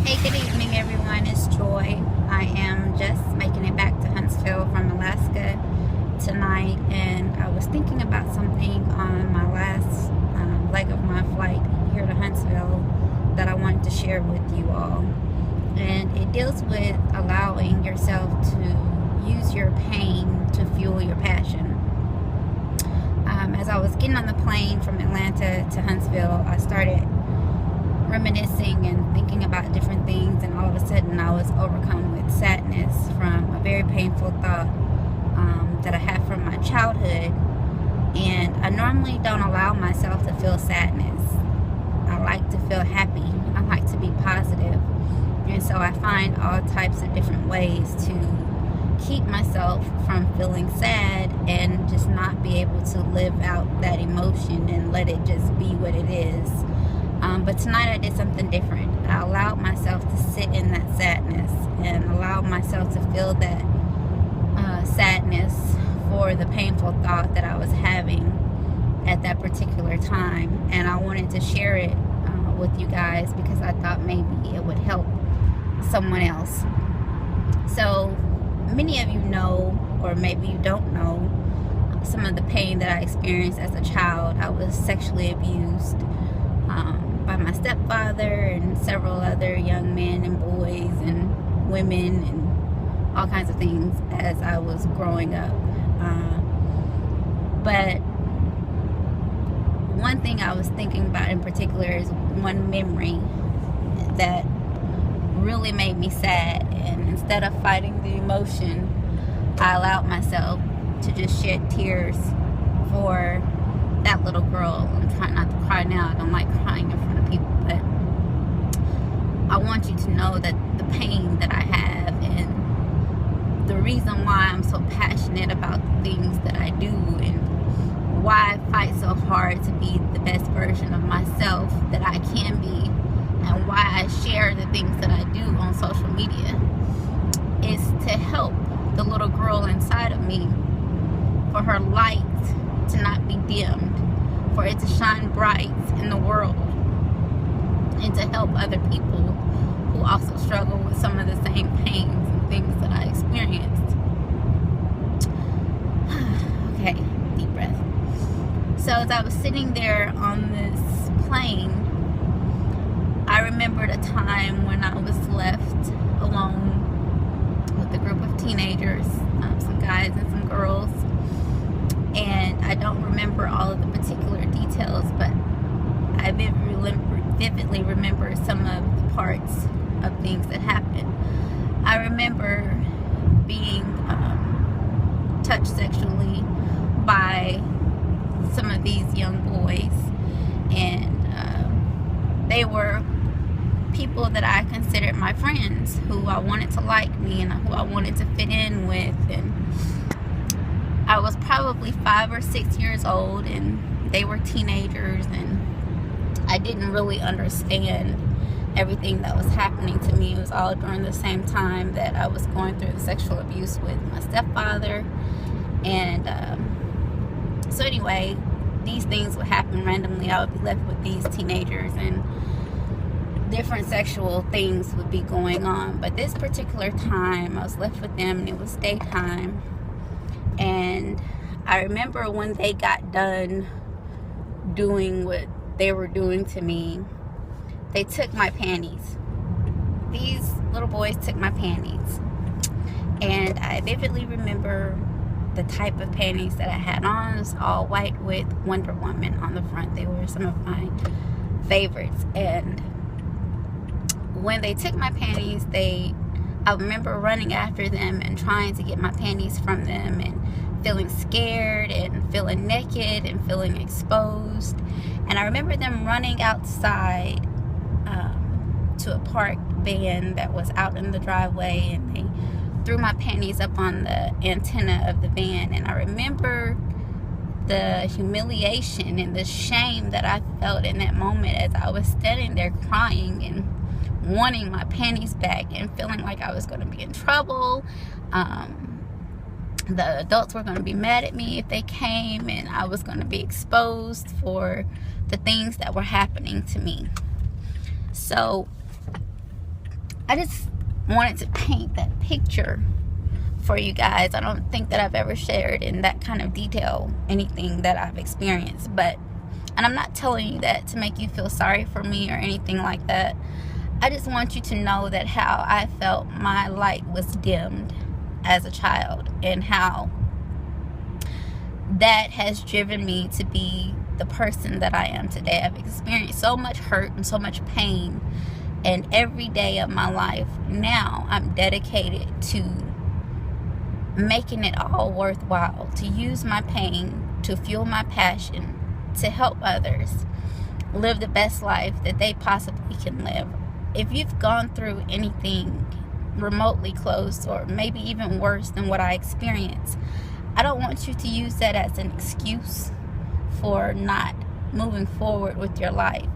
Hey, good evening, everyone. It's Joy. I am just making it back to Huntsville from Alaska tonight, and I was thinking about something on my last leg of my flight here to Huntsville that I wanted to share with you all. And it deals with allowing yourself to use your pain to fuel your passion. As I was getting on the plane from Atlanta to Huntsville, I started reminiscing and thinking about different things, and all of a sudden I was overcome with sadness from a very painful thought that I had from my childhood. And I normally don't allow myself to feel sadness. I like to feel happy. I like to be positive. And so I find all types of different ways to keep myself from feeling sad and just not be able to live out that emotion and let it just be what it is. But tonight I did something different. I allowed myself to sit in that sadness and allowed myself to feel that sadness for the painful thought that I was having at that particular time. And I wanted to share it with you guys because I thought maybe it would help someone else. So many of you know, or maybe you don't know, some of the pain that I experienced as a child. I was sexually abused by my stepfather and several other young men and boys and women and all kinds of things as I was growing up. But one thing I was thinking about in particular is one memory that really made me sad, and instead of fighting the emotion, I allowed myself to just shed tears for that little girl. I'm trying not to cry now. I don't like crying in front of people, but I want you to know that the pain that I have and the reason why I'm so passionate about the things that I do and why I fight so hard to be the best version of myself that I can be, and why I share the things that I do on social media, is to help the little girl inside of me, for her light to not be dimmed, for it to shine bright in the world, and to help other people who also struggle with some of the same pains and things that I experienced. Okay, deep breath. So as I was sitting there on this plane, I remembered a time when I was left alone with a group of teenagers, some guys and some girls. And I don't remember all of the particular details, but I vividly remember some of the parts of things that happened. I remember being touched sexually by some of these young boys, and they were people that I considered my friends, who I wanted to like me and who I wanted to fit in with. And I was probably 5 or 6 years old, and they were teenagers, and I didn't really understand everything that was happening to me. It was all during the same time that I was going through the sexual abuse with my stepfather. And so anyway, these things would happen randomly. I would be left with these teenagers, and different sexual things would be going on. But this particular time, I was left with them, and it was daytime. And I remember when they got done doing what they were doing to me, they took my panties. These little boys took my panties. And I vividly remember the type of panties that I had on. It was all white with Wonder Woman on the front. They were some of my favorites. And when they took my panties, I remember running after them and trying to get my panties from them, and feeling scared and feeling naked and feeling exposed. And I remember them running outside to a parked van that was out in the driveway, and they threw my panties up on the antenna of the van. And I remember the humiliation and the shame that I felt in that moment as I was standing there crying and wanting my panties back and feeling like I was going to be in trouble. The adults were going to be mad at me if they came, and I was going to be exposed for the things that were happening to me. So I just wanted to paint that picture for you guys. I don't think that I've ever shared in that kind of detail anything that I've experienced, and I'm not telling you that to make you feel sorry for me or anything like that. I just want you to know that how I felt my light was dimmed as a child, and how that has driven me to be the person that I am today. I've experienced so much hurt and so much pain, and every day of my life now I'm dedicated to making it all worthwhile, to use my pain to fuel my passion, to help others live the best life that they possibly can live. If you've gone through anything remotely close, or maybe even worse than what I experienced, I don't want you to use that as an excuse for not moving forward with your life.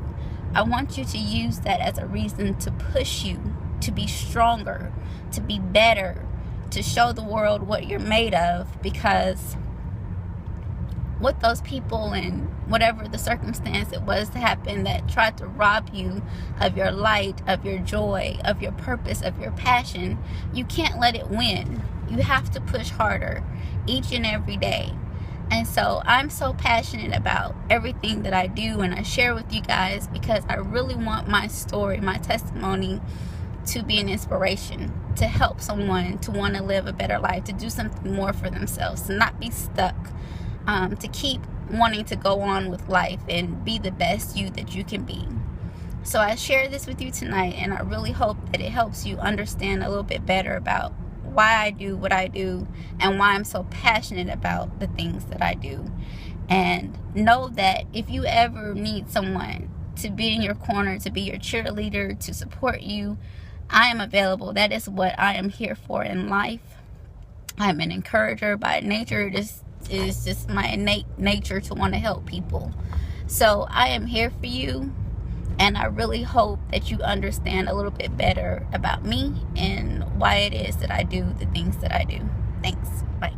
I want you to use that as a reason to push you to be stronger, to be better, to show the world what you're made of, because what those people and whatever the circumstance it was to happen that tried to rob you of your light, of your joy, of your purpose, of your passion, you can't let it win. You have to push harder each and every day. And so I'm so passionate about everything that I do and I share with you guys, because I really want my story, my testimony, to be an inspiration, to help someone to want to live a better life, to do something more for themselves, to not be stuck, to keep wanting to go on with life and be the best you that you can be. So I share this with you tonight, and I really hope that it helps you understand a little bit better about why I do what I do and why I'm so passionate about the things that I do. And know that if you ever need someone to be in your corner, to be your cheerleader, to support you, I am available. That is what I am here for in life. I'm an encourager by nature. This is just my innate nature to want to help people. So I am here for you, and I really hope that you understand a little bit better about me and why it is that I do the things that I do. Thanks. Bye.